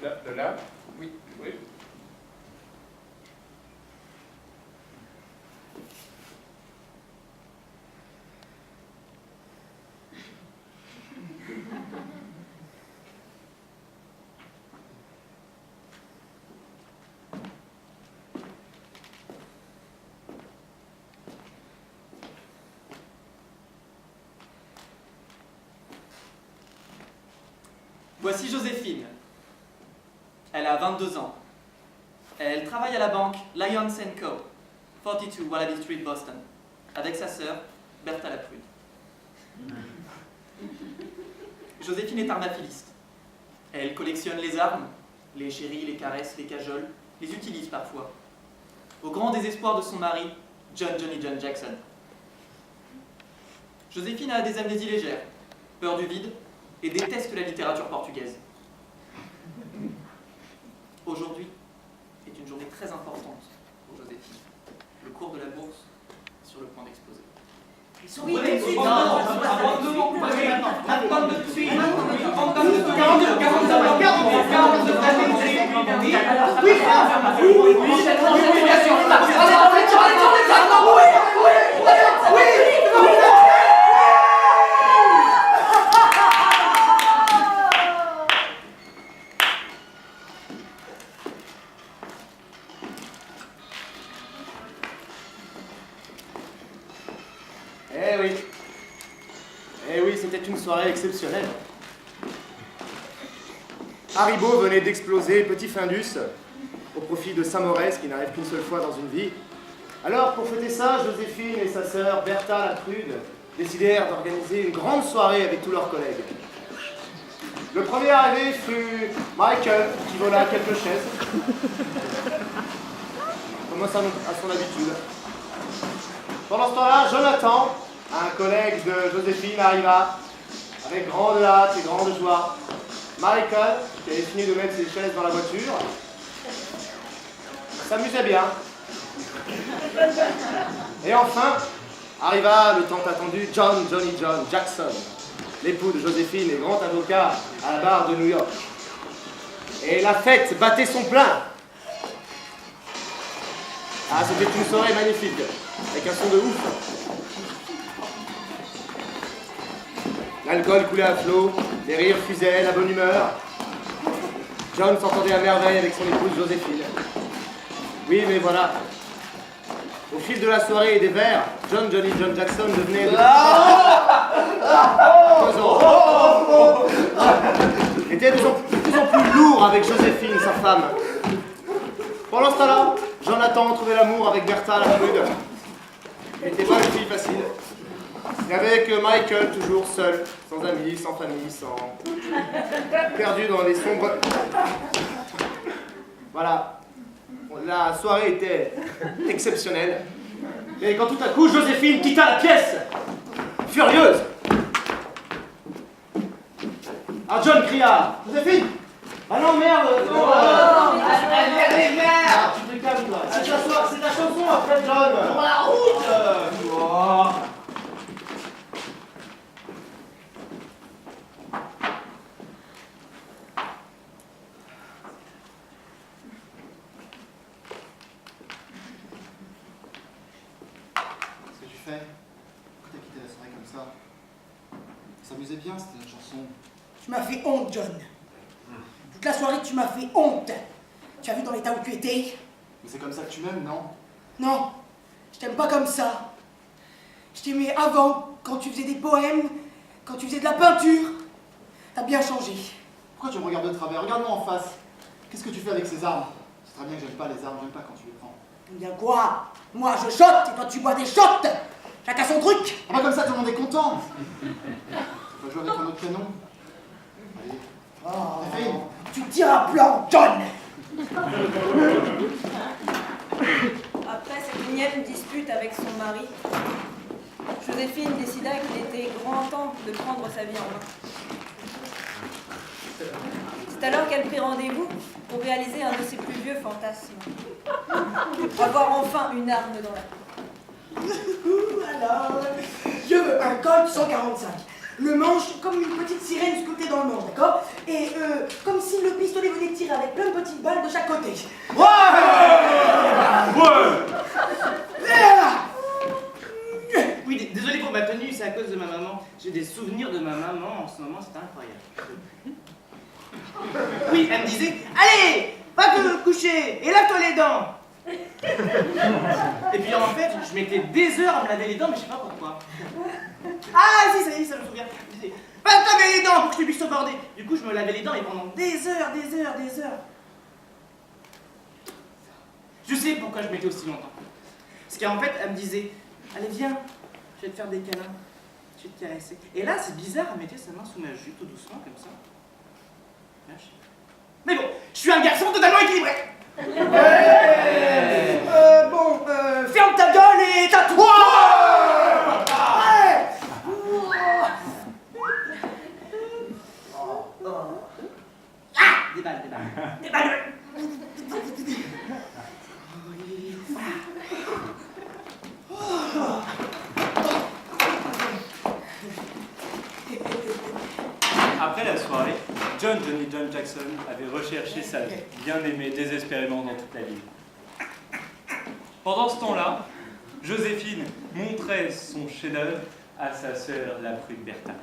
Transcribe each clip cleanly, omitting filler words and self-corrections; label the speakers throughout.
Speaker 1: De là? Oui, oui.
Speaker 2: Voici Joséphine. Elle a 22 ans. Elle travaille à la banque Lyons & Co, 42 Wallaby Street, Boston, avec sa sœur, Bertha Laprude. Joséphine est armaphiliste. Elle collectionne les armes, les chéris, les caresses, les cajoles, les utilise parfois, au grand désespoir de son mari, Johnny John Jackson. Joséphine a des amnésies légères, peur du vide, et déteste la littérature portugaise. Aujourd'hui est une journée très importante pour Joséphine. Le cours de la bourse est sur le point d'exploser.
Speaker 3: Oui, tout de suite.
Speaker 4: Eh oui, c'était une soirée exceptionnelle. Haribo venait d'exploser Petit Findus au profit de Saint-Maurice qui n'arrive qu'une seule fois dans une vie. Alors, pour fêter ça, Joséphine et sa sœur Bertha Laprude décidèrent d'organiser une grande soirée avec tous leurs collègues. Le premier arrivé fut Michael, qui vola quelques chaises, comme à son habitude. Pendant ce temps-là, Jonathan, un collègue de Joséphine, arriva avec grande hâte et grande joie. Michael, qui avait fini de mettre ses chaises dans la voiture, s'amusait bien. Et enfin, arriva le tant attendu Johnny John Jackson, l'époux de Joséphine et grand avocat à la barre de New York. Et la fête battait son plein. Ah, c'était une soirée magnifique, avec un son de ouf. L'alcool coulait à flot, les rires fusaient, la bonne humeur. John s'entendait à merveille avec son épouse Joséphine. Oui, mais voilà. Au fil de la soirée et des verres, Johnny John Jackson devenait était de plus en plus lourd avec Joséphine, sa femme. Pendant ce temps-là, Jonathan trouvait l'amour avec Bertha Laprude. Il n'était pas une fille facile. Et avec Michael, toujours seul, sans amis, sans famille, perdu dans les sombres... Voilà. La soirée était exceptionnelle. Et quand tout à coup, Joséphine quitta la pièce, furieuse. Ah, John cria, Joséphine! Ah non, merde! Allez, merde! Tu te calmes, toi. C'est ta chanson, après, John! Pour la route!
Speaker 5: Pourquoi t'as quitté la soirée comme ça? Ça s'amusait bien, c'était notre chanson.
Speaker 3: Tu m'as fait honte, John. Toute la soirée, tu m'as fait honte. Tu as vu dans l'état où tu étais?
Speaker 5: Mais c'est comme ça que tu m'aimes, non?
Speaker 3: Non, je t'aime pas comme ça. Je t'aimais avant, quand tu faisais des poèmes, quand tu faisais de la peinture. T'as bien changé.
Speaker 5: Pourquoi tu me regardes de travers? Regarde-moi en face. Qu'est-ce que tu fais avec ces armes? C'est très bien que j'aime pas les armes, j'aime pas quand tu les prends.
Speaker 3: Bien quoi? Moi, je shotte et toi, tu bois des shots. Chacun son truc.
Speaker 5: Ah bah comme ça, tout le monde est content. Tu vas jouer avec un autre canon? Allez.
Speaker 3: Oh, tu tires un plan, John.
Speaker 6: Après cette énième dispute avec son mari, Joséphine décida qu'il était grand temps de prendre sa vie en main. C'est alors qu'elle prit rendez-vous pour réaliser un de ses plus vieux fantasmes. Avoir enfin une arme dans la cour.
Speaker 3: Alors, je veux un Colt 145. Le manche comme une petite sirène scoutée dans le monde, d'accord? Et comme si le pistolet venait tirer avec plein de petites balles de chaque côté.
Speaker 7: Oui, désolé pour ma tenue, c'est à cause de ma maman. J'ai des souvenirs de ma maman en ce moment, c'est incroyable. Oui, elle me disait, allez, va te coucher et lave-toi les dents. Et puis en fait, je mettais des heures à me laver les dents, mais je sais pas pourquoi. Ah si, ça y est, ça me souvient. Elle disait, va te laver les dents pour que je puisse te border. Du coup, je me lavais les dents et pendant des heures. Je sais pourquoi je mettais aussi longtemps. Parce qu'en fait, elle me disait, allez viens, je vais te faire des câlins, je vais te caresser. Et là, c'est bizarre, elle mettait sa main sous ma jupe, tout doucement, comme ça. Lâche. Mais bon, je suis un garçon totalement équilibré.
Speaker 3: Ferme ta gueule et tais-toi.
Speaker 7: Des balles.
Speaker 3: Des balles.
Speaker 1: Après la soirée, Johnny John Jackson avait recherché sa bien-aimée désespérément dans toute la ville. Pendant ce temps-là, Joséphine montrait son chef-d'œuvre à sa sœur, la prude Bertha.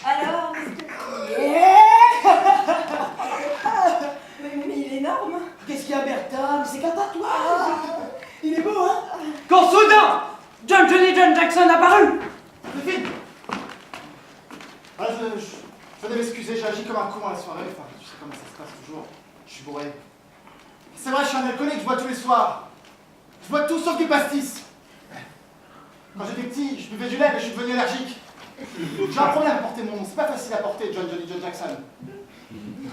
Speaker 6: Alors, mais il est énorme.
Speaker 3: Qu'est-ce qu'il y a, Bertha? Mais c'est qu'un tatouage. Il est beau, hein?
Speaker 2: Quand soudain, Johnny John Jackson apparut.
Speaker 5: Joséphine! Ah, je devais m'excuser, j'ai agi comme un con à la soirée, enfin, tu sais comment ça se passe toujours. Je suis bourré. C'est vrai, je suis un alcoolique, je bois tous les soirs. Je bois tout sauf du pastis. Quand j'étais petit, je buvais du lait, mais je suis devenu allergique. J'ai un problème à porter mon nom, c'est pas facile à porter, Johnny John Jackson.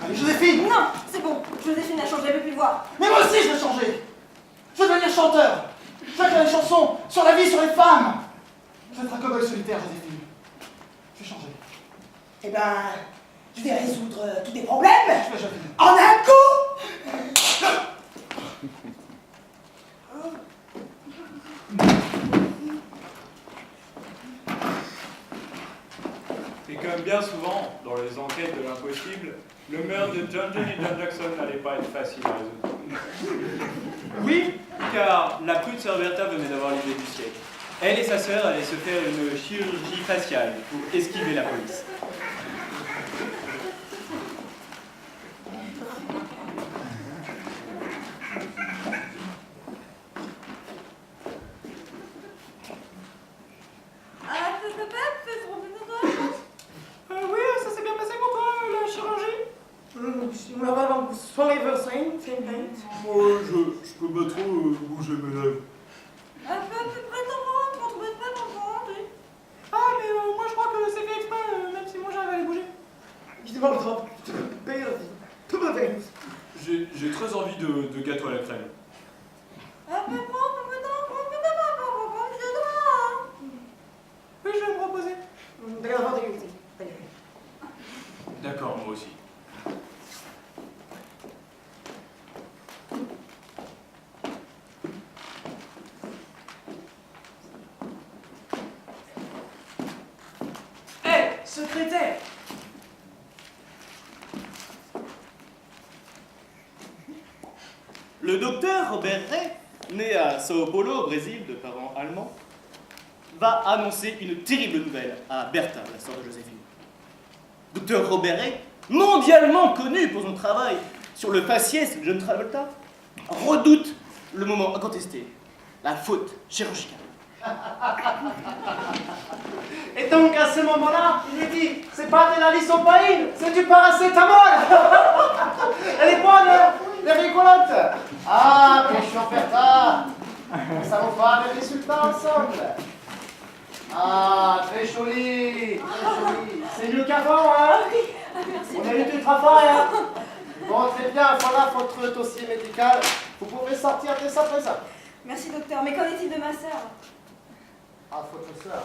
Speaker 5: Allez, Joséphine!
Speaker 6: Non, c'est bon. Joséphine a changé, elle veut plus le voir.
Speaker 5: Mais moi aussi, je veux changer! Je veux devenir chanteur! Je veux faire des chansons sur la vie, sur les femmes! Je veux être un cow-boy solitaire, Joséphine. Je vais changer.
Speaker 3: Eh ben, je vais résoudre tous tes problèmes
Speaker 5: Je vais changer.
Speaker 3: en un coup.
Speaker 1: Et comme bien souvent, dans les enquêtes de l'impossible, le meurtre de Johnny John Jackson n'allait pas être facile à résoudre. Oui, car la prude sœur Bertha venait d'avoir l'idée du siècle. Elle et sa sœur allaient se faire une chirurgie faciale pour esquiver la police.
Speaker 7: Oui, ça s'est bien passé pour toi, la chirurgie?
Speaker 8: Moi, je peux pas trop bouger mes lèvres.
Speaker 6: Un peu plus près de ton ventre, on trouvait pas ton ventre.
Speaker 7: Ah, mais moi je crois que c'est fait exprès, même si moi j'arrive à les bouger.
Speaker 8: J'ai très envie de gâteau à la crème.
Speaker 6: Un peu trop,
Speaker 7: Oui, je vais me reposer.
Speaker 8: D'accord, moi aussi.
Speaker 2: Hé, secrétaire.
Speaker 9: Le docteur Robert Ray, né à Sao Paulo, au Brésil, de parents allemands, va annoncer une terrible nouvelle à Bertha, la sœur de Joséphine. Docteur Robert Ray, mondialement connu pour son travail sur le faciès de John Travolta, redoute le moment incontesté, la faute chirurgicale.
Speaker 4: Et donc à ce moment-là, il lui dit, c'est pas de la lysopaïne, c'est du paracétamol. Elle est bonne, elle est rigolote. Ah, mais je suis en Bertha. Ça va faire des résultats ensemble. Ah, très joli, très joli. C'est mieux qu'avant, hein? On a eu du travail, hein? Bon, très bien, voilà votre dossier médical. Vous pouvez sortir de ça présent.
Speaker 6: Merci docteur, mais qu'en est-il de ma sœur?
Speaker 4: Ah, votre soeur.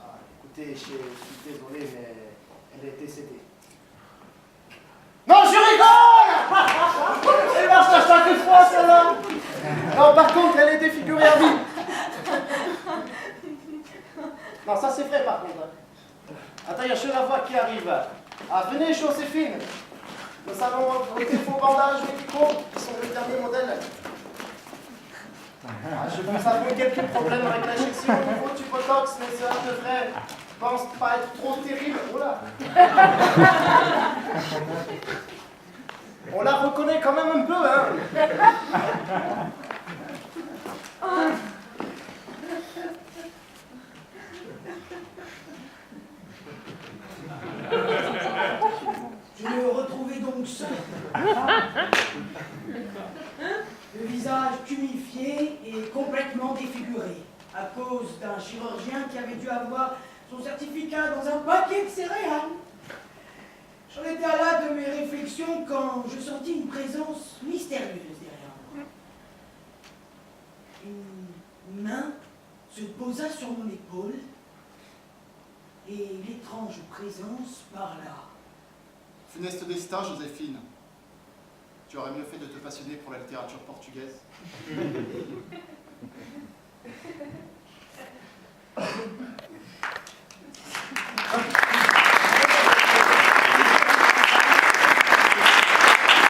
Speaker 4: Ah, écoutez, je suis désolé, mais elle est décédée. Non, je rigole! Elle marche à chaque fois, celle-là! Non, par contre, elle est défigurée à vie. Non, ça c'est vrai, par contre. Attends, il y a la voix qui arrive. Ah, venez, Joséphine. Nous allons ôter vos bandages médicaux, qui sont les derniers modèles. Ah, je vous avoue quelques problèmes avec l'injection au niveau du botox, mais cela devrait, je pense, pas être trop terrible. Oula. On la reconnaît quand même un peu, hein.
Speaker 3: Je me retrouvais donc seul. Le visage tuméfié et complètement défiguré, à cause d'un chirurgien qui avait dû avoir son certificat dans un paquet de céréales. J'en étais à là de mes réflexions quand je sentis une présence mystérieuse derrière moi. Une main se posa sur mon épaule et l'étrange présence parla.
Speaker 5: Funeste destin, Joséphine. Tu aurais mieux fait de te passionner pour la littérature portugaise.